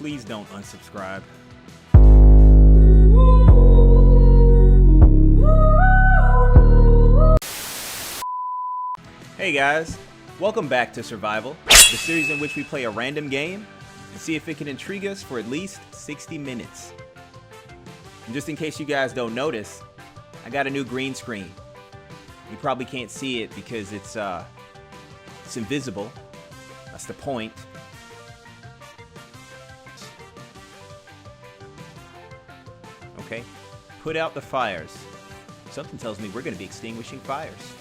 Please don't unsubscribe. Hey guys, welcome back to Survival, the series in which we play a random game and see if it can intrigue us for at least 60 minutes. And just in case you guys don't notice, I got a new green screen. You probably can't see it because it's invisible. That's the point. Okay, put out the fires. Something tells me we're going to be extinguishing fires.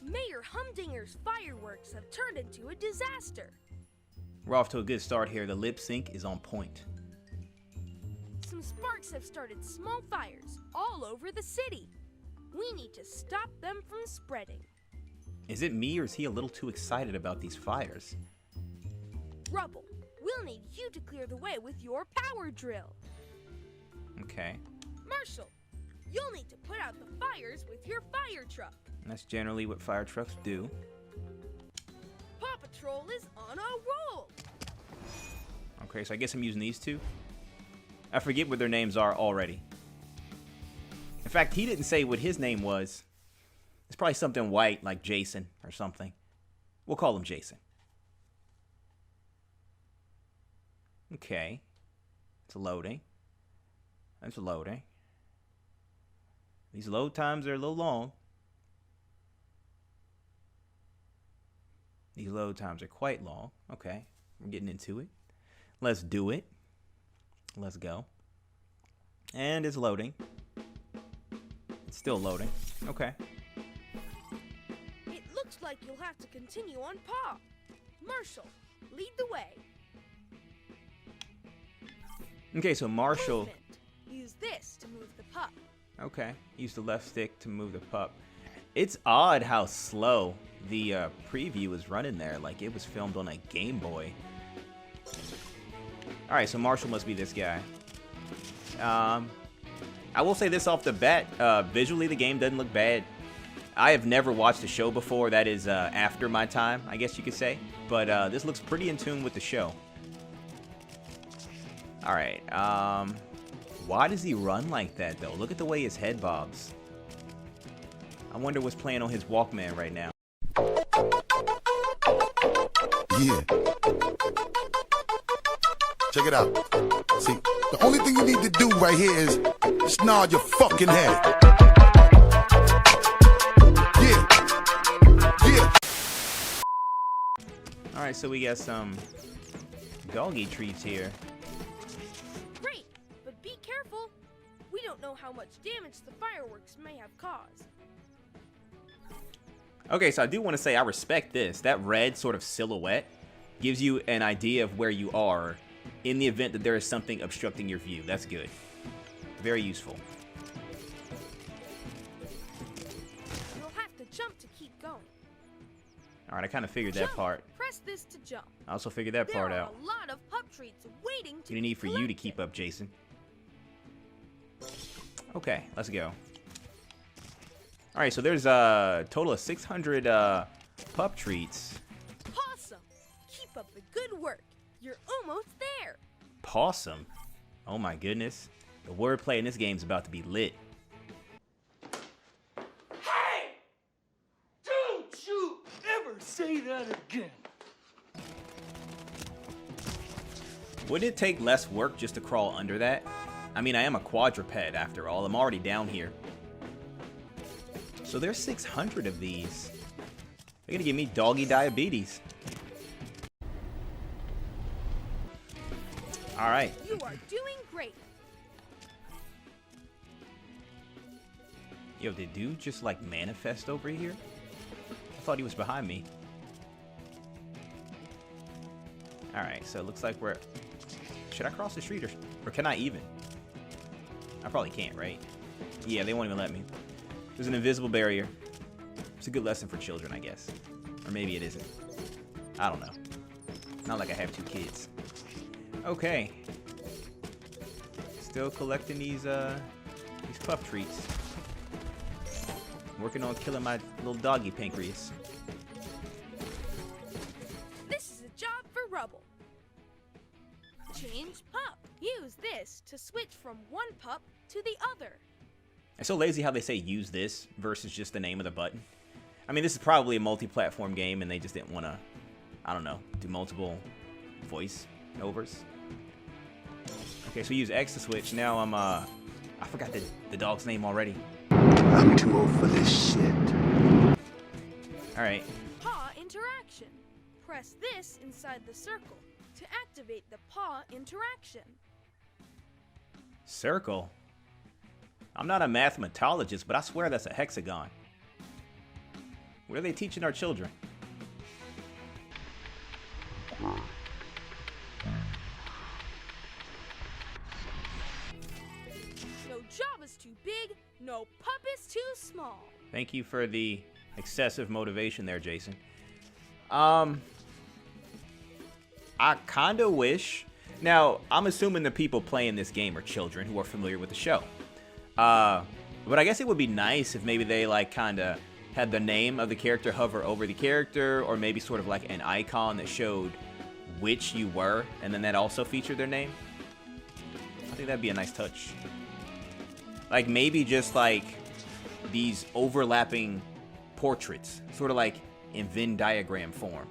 Mayor Humdinger's fireworks have turned into a disaster. We're off to a good start here. The lip sync is on point. Some sparks have started small fires all over the city. We need to stop them from spreading. Is it me or is he a little too excited about these fires? Rubble, we'll need you to clear the way with your power drill. Okay. Marshall, you'll need to put out the fires with your fire truck. That's generally what fire trucks do. Paw Patrol is on a roll. Okay, so I guess I'm using these two. I forget what their names are already. In fact, he didn't say what his name was. It's probably something white like Jason or something. We'll call him Jason. Okay. It's loading. It's loading. These load times are a little long. These load times are quite long. Okay, we're getting into it. Let's do it. Let's go. And it's loading. It's still loading. Okay. It looks like you'll have to continue on Paw. Marshall, lead the way. Okay, so Marshall... Movement. Use this to move the pup. Okay, use the left stick to move the pup. It's odd how slow the preview is running there, like it was filmed on a Game Boy. Alright, so Marshall must be this guy. I will say this off the bat, visually the game doesn't look bad. I have never watched the show before, that is after my time, I guess you could say. But this looks pretty in tune with the show. Alright, why does he run like that though? Look at the way his head bobs. I wonder what's playing on his Walkman right now. Yeah. Check it out. See, the only thing you need to do right here is just nod your fucking head. Yeah. Yeah. Alright, so we got some doggy treats here. Great, but be careful. We don't know how much damage the fireworks may have caused. Okay, so I do want to say I respect this. That red sort of silhouette gives you an idea of where you are in the event that there is something obstructing your view. That's good. Very useful. You'll have to jump to keep going. Alright, I kind of figured Jump. that part. Press this to jump. I also figured that part There are out. a lot of pup treats waiting to Gonna be need for you to collected. keep up, Jason. Okay, let's go. Alright, so there's a total of 600 pup treats. Awesome! Keep up the good work. You're almost there. Possum? Oh my goodness. The wordplay in this game is about to be lit. Hey! Don't you ever say that again. Wouldn't it take less work just to crawl under that? I mean, I am a quadruped after all. I'm already down here. So there's 600 of these. They're gonna give me doggy diabetes. Alright. You are doing great. Yo, did dude just like manifest over here? I thought he was behind me. Alright, so it looks like we're... Should I cross the street or can I even? I probably can't, right? Yeah, they won't even let me. There's an invisible barrier. It's a good lesson for children, I guess. Or maybe it isn't. I don't know. Not like I have 2 kids. Okay. Still collecting these pup treats. Working on killing my little doggy pancreas. This is a job for Change pup. Use this to switch from one pup to the other. It's so lazy how they say use this versus just the name of the button. I mean, this is probably a multi-platform game and they just didn't want to, I don't know, do multiple voice overs. Okay, so use X to switch. Now I'm, I forgot the dog's name already. I'm too old for this shit. Alright. Paw interaction. Press this inside the circle to activate the paw interaction. Circle? I'm not a mathematologist, but I swear that's a hexagon. What are they teaching our children? No job is too big, no pup is too small. Thank you for the excessive motivation there, Jason. I kinda wish... Now, I'm assuming the people playing this game are children who are familiar with the show. But I guess it would be nice if maybe they, like, kinda had the name of the character hover over the character, or maybe sort of like an icon that showed which you were, and then that also featured their name. I think that'd be a nice touch. Like, maybe just, like, these overlapping portraits, sort of like in Venn diagram form,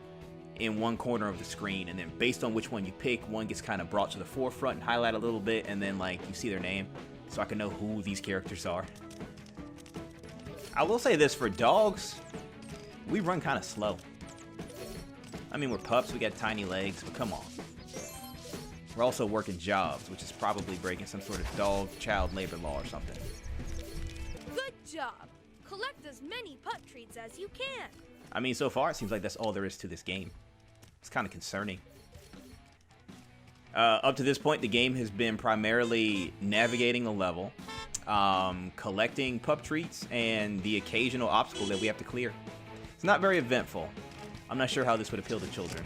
in one corner of the screen, and then based on which one you pick, one gets kind of brought to the forefront and highlight a little bit, and then, like, you see their name, so I can know who these characters are. I will say this, for dogs, we run kind of slow. I mean, we're pups, we got tiny legs, but come on. We're also working jobs, which is probably breaking some sort of dog child labor law or something. Good job. Collect as many pup treats as you can. I mean, so far, it seems like that's all there is to this game. It's kind of concerning. Up to this point, the game has been primarily navigating the level, collecting pup treats, and the occasional obstacle that we have to clear. It's not very eventful. I'm not sure how this would appeal to children.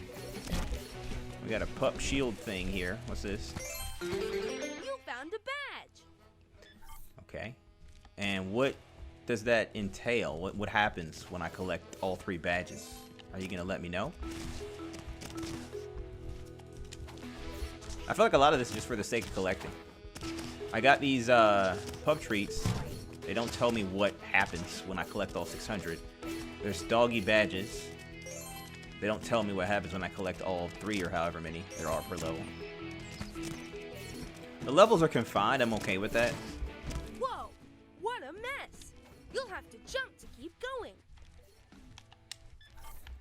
We got a pup shield thing here. What's this? You found a badge. Okay. And what does that entail? What happens when I collect all 3 badges? Are you gonna let me know? I feel like a lot of this is just for the sake of collecting. I got these pup treats. They don't tell me what happens when I collect all 600. There's doggy badges. They don't tell me what happens when I collect all 3 or however many there are per level. The levels are confined. I'm okay with that. Whoa, what a mess. You'll have to jump to keep going.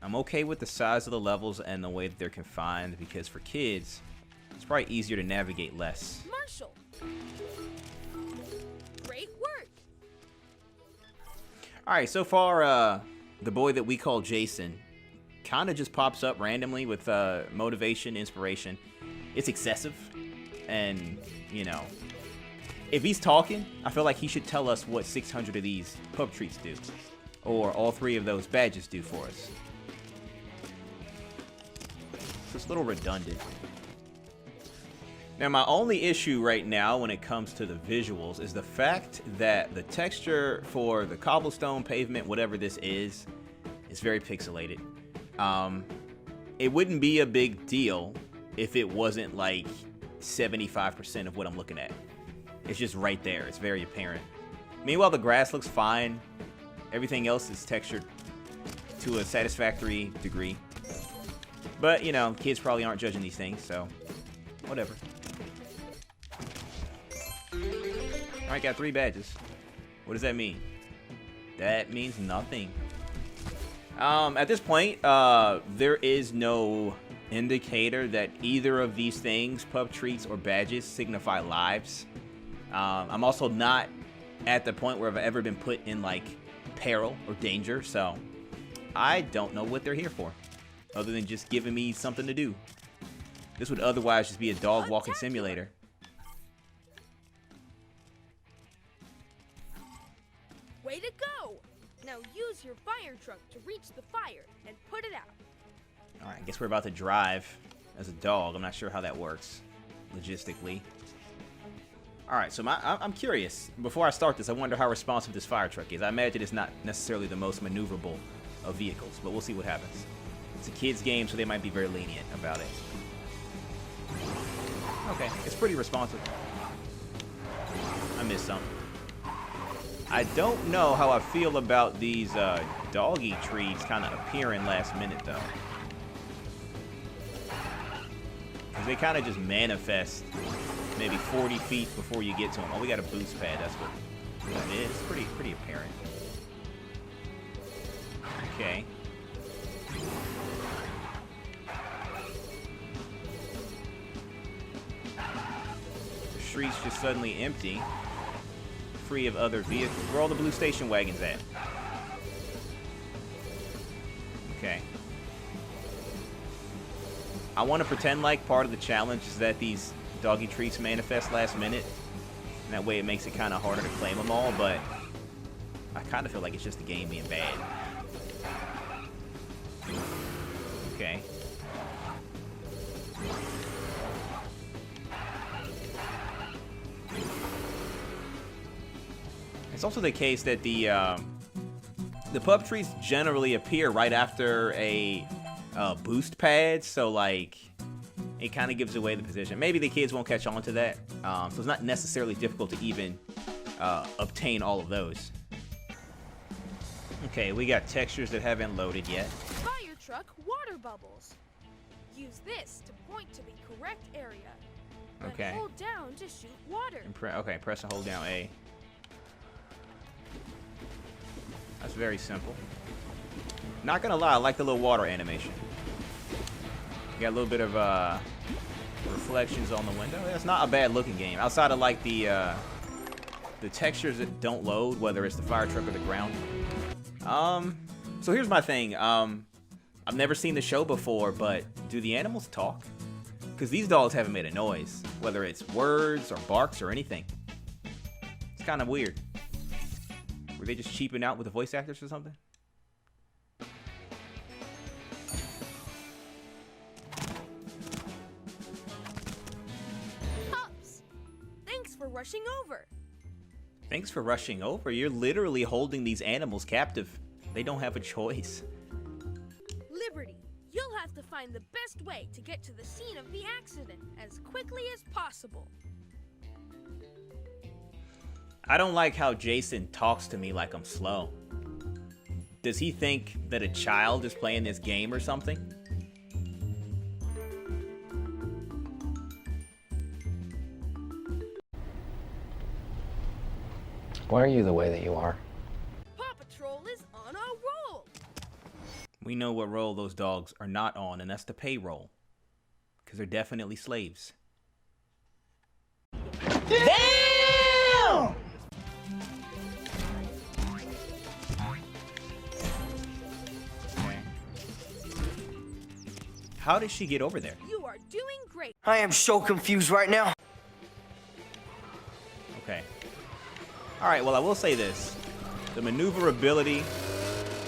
I'm okay with the size of the levels and the way that they're confined, because for kids, it's probably easier to navigate less. Marshall. Great work. Alright, so far, the boy that we call Jason kind of just pops up randomly with motivation, inspiration. It's excessive, and, you know, if he's talking, I feel like he should tell us what 600 of these pup treats do, or all 3 of those badges do for us. So it's a little redundant. Now, my only issue right now when it comes to the visuals is the fact that the texture for the cobblestone pavement, whatever this is very pixelated. It wouldn't be a big deal if it wasn't like 75% of what I'm looking at. It's just right there. It's very apparent. Meanwhile, the grass looks fine. Everything else is textured to a satisfactory degree. But, you know, kids probably aren't judging these things, so whatever. Alright, got 3 badges. What does that mean? That means nothing. At this point, there is no indicator that either of these things, pup treats or badges, signify lives. I'm also not at the point where I've ever been put in, like, peril or danger, so I don't know what they're here for, other than just giving me something to do. This would otherwise just be a dog walking simulator. Way to go! Now use your fire truck to reach the fire and put it out. Alright, I guess we're about to drive as a dog. I'm not sure how that works logistically. Alright, so I'm curious. Before I start this, I wonder how responsive this fire truck is. I imagine it's not necessarily the most maneuverable of vehicles, but we'll see what happens. It's a kid's game, so they might be very lenient about it. Okay, it's pretty responsive. I missed something. I don't know how I feel about these doggy trees kind of appearing last minute, though. Because they kind of just manifest maybe 40 feet before you get to them. Oh, we got a boost pad. That's what that is. Pretty apparent. Okay. The street's just suddenly empty. Free of other vehicles. Where are all the blue station wagons at? Okay. I want to pretend like part of the challenge is that these doggy treats manifest last minute. And that way it makes it kind of harder to claim them all, but I kind of feel like it's just the game being bad. Okay. It's also the case that the pup trees generally appear right after a boost pad, so like it kind of gives away the position. Maybe the kids won't catch on to that, so it's not necessarily difficult to even obtain all of those. Okay, we got textures that haven't loaded yet. Fire truck water bubbles. Use this to point to the correct area. Then Okay. hold down to shoot water. Okay, press and hold down A. That's very simple. Not gonna lie, I like the little water animation. You got a little bit of reflections on the window. It's not a bad looking game. Outside of like the textures that don't load, whether it's the fire truck or the ground. So here's my thing. I've never seen the show before, but do the animals talk? Because these dogs haven't made a noise, whether it's words or barks or anything. It's kind of weird. Were they just cheaping out with the voice actors or something? Pups! Thanks for rushing over. Thanks for rushing over. You're literally holding these animals captive. They don't have a choice. Liberty, you'll have to find the best way to get to the scene of the accident as quickly as possible. I don't like how Jason talks to me like I'm slow. Does he think that a child is playing this game or something? Why are you the way that you are? Paw Patrol is on a roll. We know what role those dogs are not on, and that's the payroll. Because they're definitely slaves. Damn! Okay. How did she get over there? You are doing great. I am so confused right now. Okay. Alright, well I will say this. The maneuverability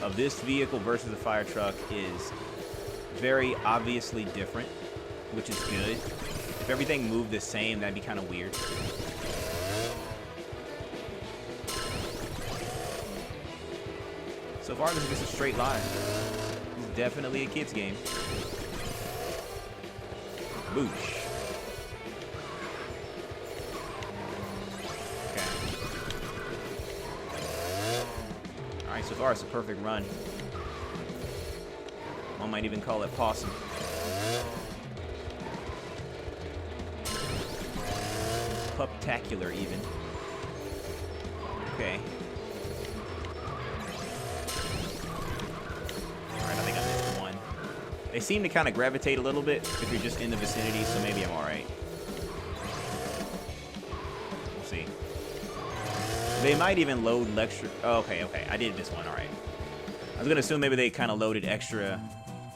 of this vehicle versus the fire truck is very obviously different, which is good. If everything moved the same, that'd be kind of weird. So far, this is just a straight line. This is definitely a kid's game. Boosh. Okay. Alright, so far it's a perfect run. One might even call it possum. Puptacular, even. Okay. Alright, I think I missed one. They seem to kind of gravitate a little bit if you're just in the vicinity, so maybe I'm alright. We'll see. They might even load extra. Oh, okay. I did this one, alright. I was gonna assume maybe they kind of loaded extra,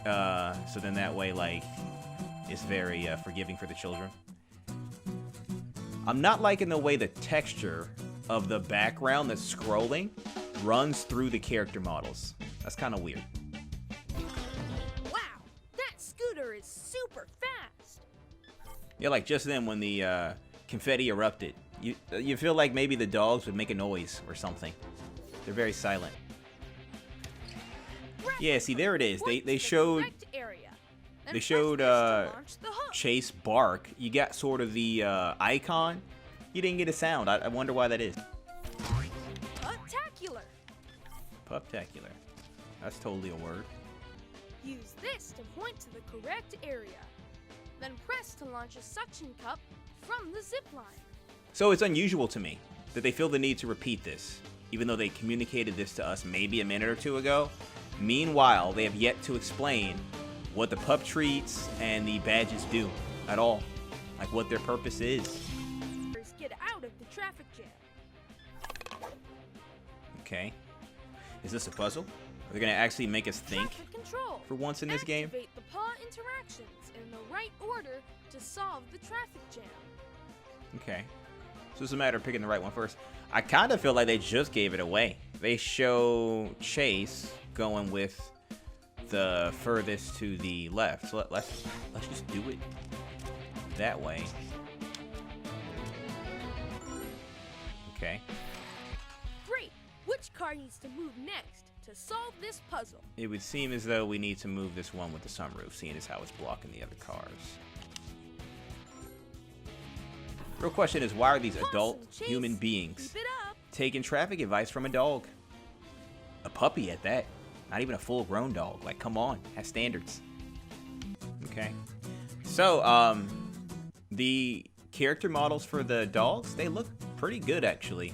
so then that way, like, it's very forgiving for the children. I'm not liking the way the texture of the background that's scrolling runs through the character models. That's kind of weird. Wow, that scooter is super fast. Yeah, like just then when the confetti erupted, you feel like maybe the dogs would make a noise or something. They're very silent. Yeah, see, there it is. They showed chase bark, you got sort of the icon. You didn't get a sound. I wonder why that is. Puptacular. Puptacular. That's totally a word. Use this to point to the correct area. Then press to launch a suction cup from the zip line. So it's unusual to me that they feel the need to repeat this, even though they communicated this to us maybe a minute or two ago. Meanwhile, they have yet to explain what the pup treats and the badges do at all. Like what their purpose is. Get out of the traffic jam. Okay. Is this a puzzle? Are they going to actually make us think Traffic control. for once in this game? Activate the paw interactions in the right order to solve the traffic jam. Okay. So it's a matter of picking the right one first. I kind of feel like they just gave it away. They show Chase going with the furthest to the left. So let's just do it that way. Okay. Great. Which car needs to move next to solve this puzzle? It would seem as though we need to move this one with the sunroof, seeing as how it's blocking the other cars. Real question is, why are these adult Awesome, Chase. human beings Keep it up. taking traffic advice from a dog? A puppy at that. Not even a full-grown dog. Like, come on, have standards. Okay. So, the character models for the dogs, they look pretty good, actually.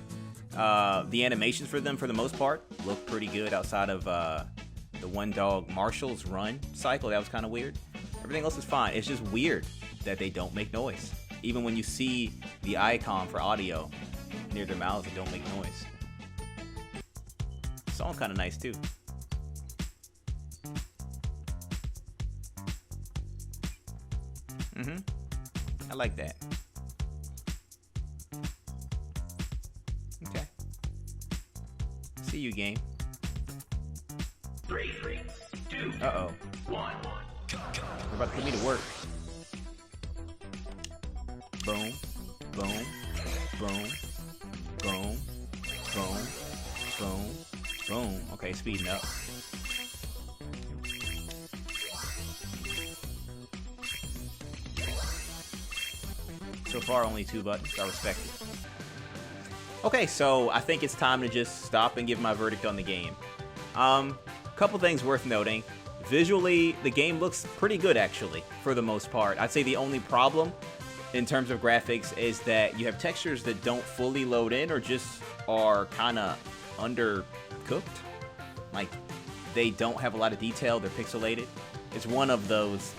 The animations for them, for the most part, look pretty good outside of the one dog, Marshall's run cycle. That was kind of weird. Everything else is fine. It's just weird that they don't make noise. Even when you see the icon for audio near their mouths, they don't make noise. The song's kind of nice, too. I like that. Okay. See you, game. 3, 2, Uh-oh. 1. They're about to put me to work. Boom. Boom. Boom. Boom. Boom. Boom. Boom. Okay, speeding up. So far, only 2 buttons. I respect it. Okay, so I think it's time to just stop and give my verdict on the game. Couple things worth noting. Visually, the game looks pretty good, actually, for the most part. I'd say the only problem in terms of graphics is that you have textures that don't fully load in or just are kind of undercooked. Like, they don't have a lot of detail. They're pixelated. It's one of those,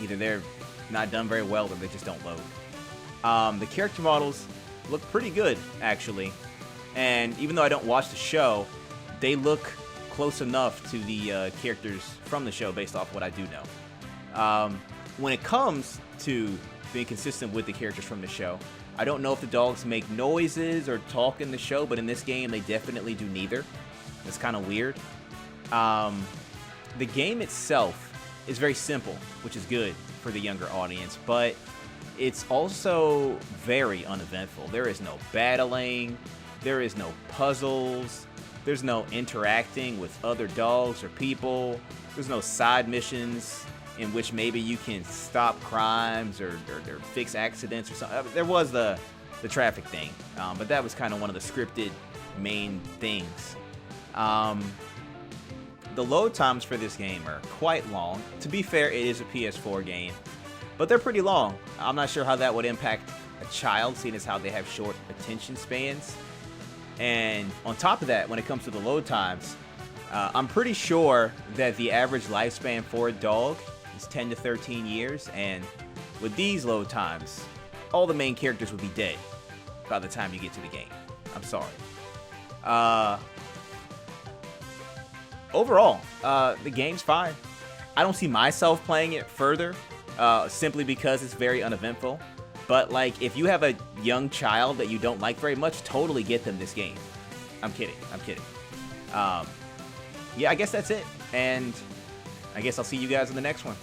either they're not done very well or they just don't load. The character models look pretty good, actually. And even though I don't watch the show, they look close enough to the characters from the show based off what I do know. When it comes to being consistent with the characters from the show, I don't know if the dogs make noises or talk in the show, but in this game, they definitely do neither. It's kind of weird. The game itself is very simple, which is good for the younger audience, but it's also very uneventful. There is no battling, there is no puzzles, there's no interacting with other dogs or people, there's no side missions in which maybe you can stop crimes or fix accidents or something. There was the traffic thing, but that was kind of one of the scripted main things. The load times for this game are quite long. To be fair, it is a PS4 game, but they're pretty long. I'm not sure how that would impact a child, seeing as how they have short attention spans. And on top of that, when it comes to the load times, I'm pretty sure that the average lifespan for a dog is 10 to 13 years, and with these load times, all the main characters would be dead by the time you get to the game. I'm sorry. Overall, the game's fine. I don't see myself playing it further, simply because it's very uneventful. But, like, if you have a young child that you don't like very much, totally get them this game. I'm kidding. Yeah, I guess that's it. And I guess I'll see you guys in the next one.